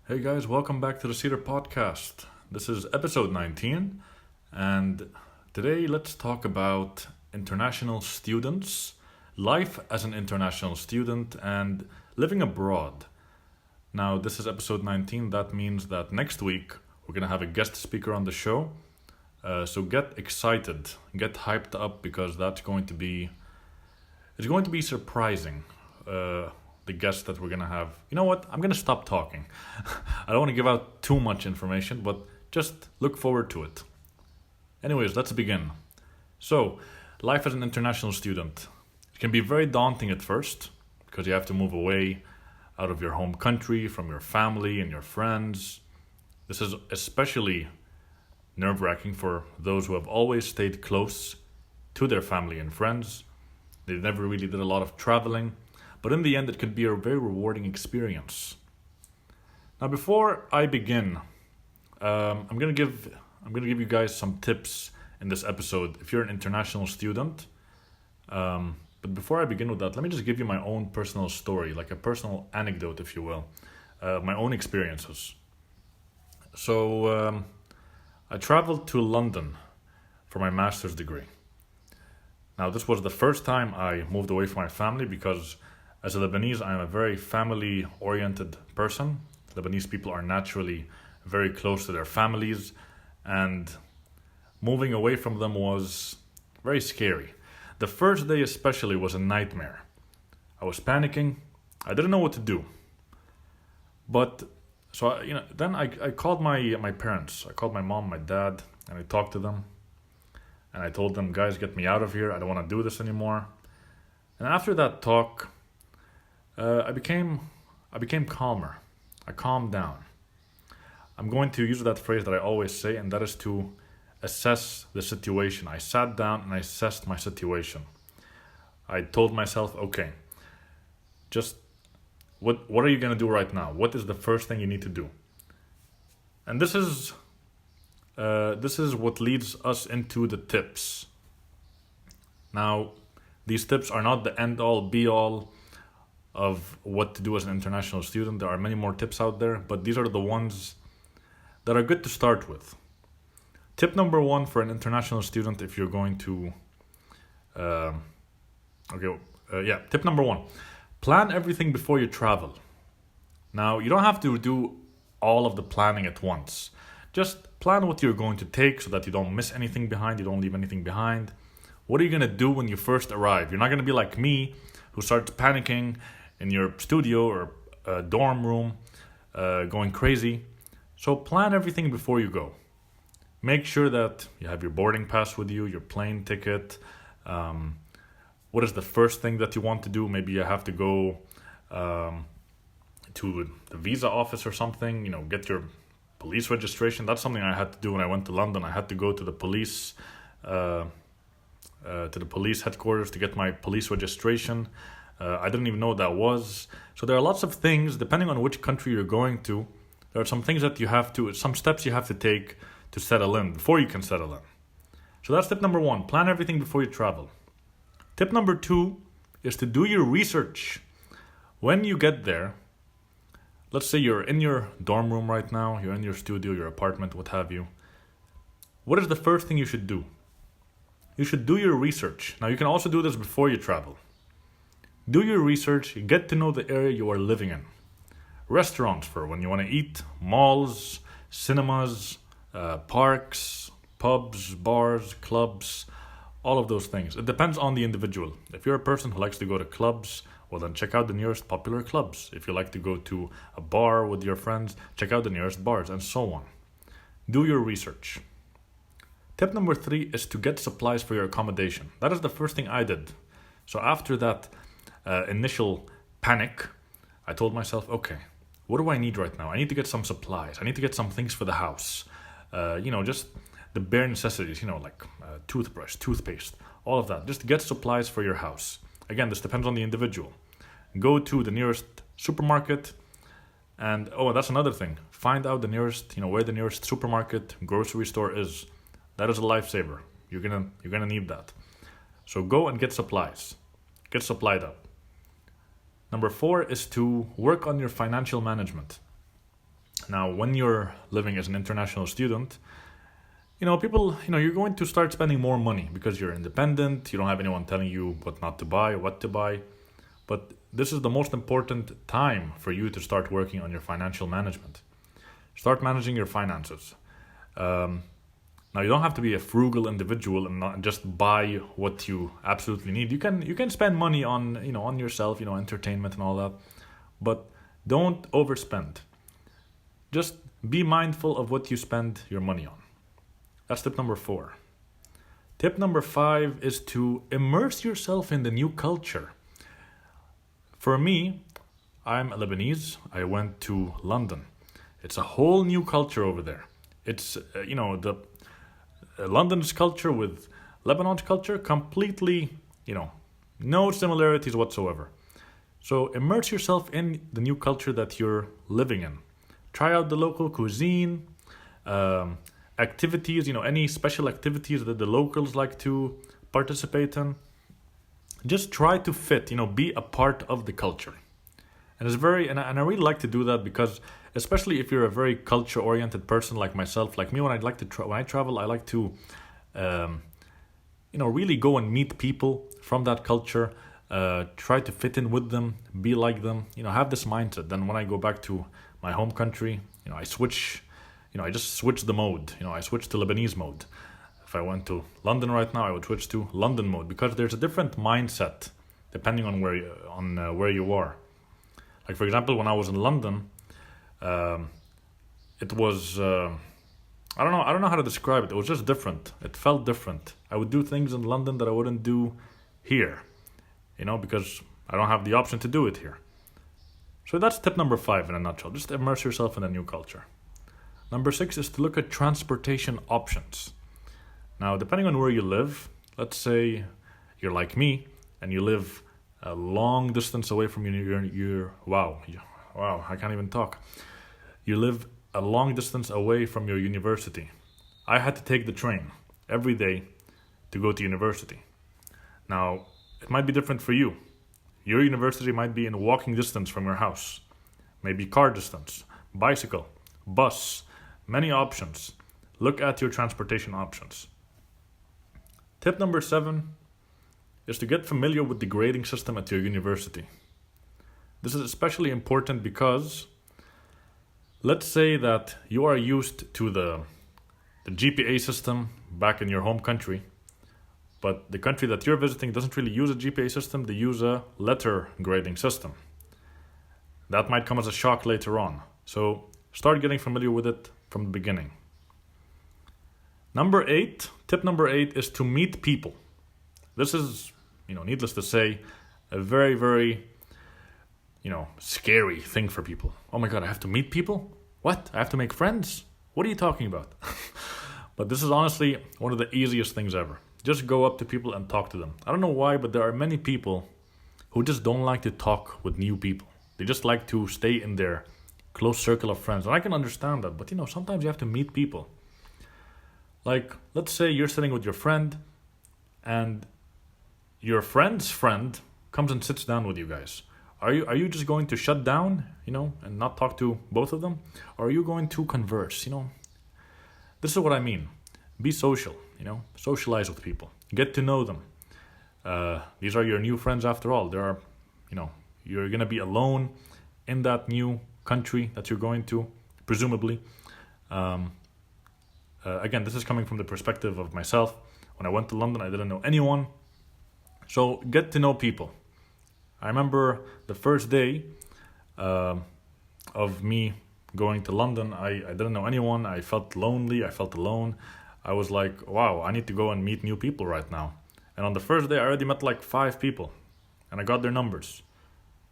Hey guys, welcome back to the Cedar podcast. This is episode 19, and today let's talk about international students, life as an international student, and living abroad. Now, this is episode 19. That means that next week we're going to have a guest speaker on the show. So get excited, get hyped up because it's going to be surprising. The guest that we're gonna have. You know what? I'm gonna stop talking. I don't want to give out too much information, but just look forward to it. Anyways, let's begin. So, life as an international student. It can be very daunting at first because you have to move away out of your home country, from your family and your friends. This is especially nerve wracking for those who have always stayed close to their family and friends. They never really did a lot of traveling. But in the end, it could be a very rewarding experience. Now, before I begin, I'm gonna give you guys some tips in this episode. If you're an international student, but before I begin with that, let me just give you my own personal story, like a personal anecdote, if you will, my own experiences. So, I traveled to London for my master's degree. Now, this was the first time I moved away from my family because as a Lebanese, I am a very family-oriented person. Lebanese people are naturally very close to their families, and moving away from them was very scary. The first day especially was a nightmare. I was panicking. I didn't know what to do. But, then I called my parents. I called my mom, my dad, and I talked to them. And I told them, guys, get me out of here. I don't want to do this anymore. And after that talk, I became calmer. I calmed down. I'm going to use that phrase that I always say, and that is to assess the situation. I sat down and I assessed my situation. I told myself, okay, just what are you going to do right now? What is the first thing you need to do? And this is what leads us into the tips. Now, these tips are not the end all be all of what to do as an international student. There are many more tips out there, but these are the ones that are good to start with. Tip number one for an international student, if you're going to... tip number one. Plan everything before you travel. Now, you don't have to do all of the planning at once. Just plan what you're going to take so that you don't miss anything behind, you don't leave anything behind. What are you going to do when you first arrive? You're not going to be like me, who starts panicking in your studio or dorm room, going crazy. So plan everything before you go. Make sure that you have your boarding pass with you, your plane ticket. What is the first thing that you want to do? Maybe you have to go to the visa office or something, get your police registration. That's something I had to do when I went to London. I had to go to the police headquarters to get my police registration. I didn't even know what that was. So there are lots of things, depending on which country you're going to, there are some things that some steps you have to take to settle in, before you can settle in. So that's tip number one, plan everything before you travel. Tip number two is to do your research. When you get there, let's say you're in your dorm room right now, you're in your studio, your apartment, what have you. What is the first thing you should do? You should do your research. Now, you can also do this before you travel. Do your research, get to know the area you are living in. Restaurants for when you want to eat, malls, cinemas, parks, pubs, bars, clubs, all of those things. It depends on the individual. If you're a person who likes to go to clubs, well then check out the nearest popular clubs. If you like to go to a bar with your friends, check out the nearest bars, and so on. Do your research. Tip number three is to get supplies for your accommodation. That is the first thing I did. So after that initial panic, I told myself, okay, what do I need right now? I need to get some supplies. I need to get some things for the house. Just the bare necessities, like toothbrush, toothpaste, all of that. Just get supplies for your house. Again, this depends on the individual. Go to the nearest supermarket. And, that's another thing. Find out the nearest, where the nearest supermarket, grocery store is. That is a lifesaver. You're gonna need that. So go and get supplies. Get supplied up. Number 4 is to work on your financial management. Now, when you're living as an international student, people, you're going to start spending more money because you're independent. You don't have anyone telling you what not to buy, what to buy. But this is the most important time for you to start working on your financial management. Start managing your finances. Now, you don't have to be a frugal individual and not just buy what you absolutely need. You can spend money on on yourself, entertainment and all that, but don't overspend. Just be mindful of what you spend your money on. That's tip number 4. Tip number 5 is to immerse yourself in the new culture. For me, I'm a Lebanese. I went to London. It's a whole new culture over there. It's the London's culture with Lebanon's culture completely, no similarities whatsoever. So immerse yourself in the new culture that you're living in. Try out the local cuisine, activities, any special activities that the locals like to participate in. Just try to fit, be a part of the culture. And and I really like to do that because, especially if you're a very culture-oriented person like myself, like me, when I travel, I like to, really go and meet people from that culture, try to fit in with them, be like them, have this mindset. Then when I go back to my home country, I switch, I just switch the mode, I switch to Lebanese mode. If I went to London right now, I would switch to London mode because there's a different mindset depending on where you are. Like, for example, when I was in London, it was I don't know how to describe it. It was just different. It felt different. I would do things in London that I wouldn't do here, because I don't have the option to do it here. So that's tip number 5 in a nutshell. Just immerse yourself in a new culture. Number 6 is to look at transportation options. Now, depending on where you live, let's say you're like me and you live a long distance away from wow, I can't even talk. You live a long distance away from your university. I had to take the train every day to go to university. Now, it might be different for you. Your university might be in walking distance from your house, maybe car distance, bicycle, bus, many options. Look at your transportation options. Tip number 7 is to get familiar with the grading system at your university. This is especially important because let's say that you are used to the GPA system back in your home country, but the country that you're visiting doesn't really use a GPA system, they use a letter grading system. That might come as a shock later on. So start getting familiar with it from the beginning. Tip number 8 is to meet people. This is, needless to say, a very, very, scary thing for people. Oh my God, I have to meet people? What? I have to make friends? What are you talking about? But this is honestly one of the easiest things ever. Just go up to people and talk to them. I don't know why, but there are many people who just don't like to talk with new people. They just like to stay in their close circle of friends. And I can understand that, but sometimes you have to meet people. Like, let's say you're sitting with your friend and your friend's friend comes and sits down with you guys. Are you just going to shut down, and not talk to both of them? Or are you going to converse, This is what I mean. Be social, socialize with people. Get to know them. These are your new friends after all. There are, you're going to be alone in that new country that you're going to, presumably. Again, this is coming from the perspective of myself. When I went to London, I didn't know anyone. So get to know people. I remember the first day of me going to London, I didn't know anyone. I felt lonely. I felt alone. I was like, wow, I need to go and meet new people right now. And on the first day, I already met like 5 people. And I got their numbers.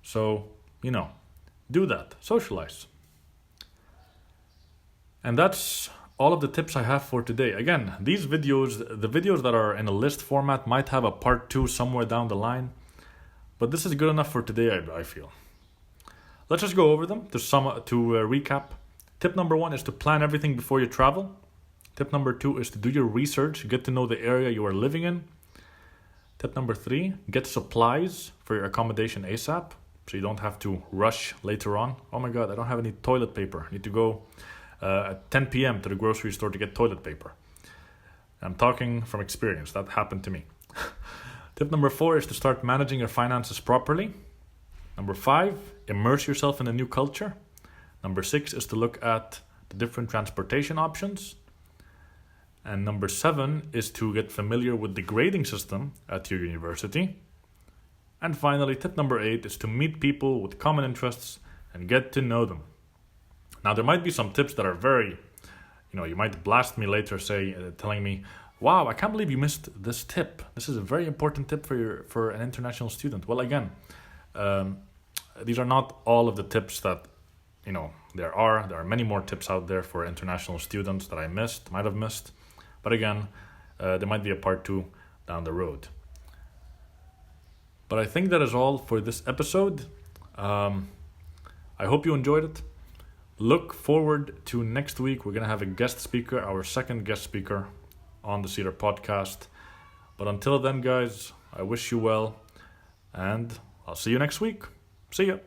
So, do that. Socialize. And that's all of the tips I have for today. Again, the videos that are in a list format might have a part 2 somewhere down the line. But this is good enough for today, I feel. Let's just go over them to recap. Tip number 1 is to plan everything before you travel. Tip number 2 is to do your research, get to know the area you are living in. Tip number 3, get supplies for your accommodation ASAP. so you don't have to rush later on. Oh my god, I don't have any toilet paper. I need to go at 10 p.m. to the grocery store to get toilet paper. I'm talking from experience. That happened to me. Tip number 4 is to start managing your finances properly. Number 5, immerse yourself in a new culture. Number 6 is to look at the different transportation options. And number 7 is to get familiar with the grading system at your university. And finally, tip number 8 is to meet people with common interests and get to know them. Now, there might be some tips that are very, you might blast me later, telling me, wow, I can't believe you missed this tip. This is a very important tip for an international student. Well, again, these are not all of the tips that, there are many more tips out there for international students that I might have missed. But again, there might be a part 2 down the road. But I think that is all for this episode. I hope you enjoyed it. Look forward to next week. We're going to have a guest speaker, our second guest speaker on the Cedar podcast. But until then, guys, I wish you well, and I'll see you next week. See ya.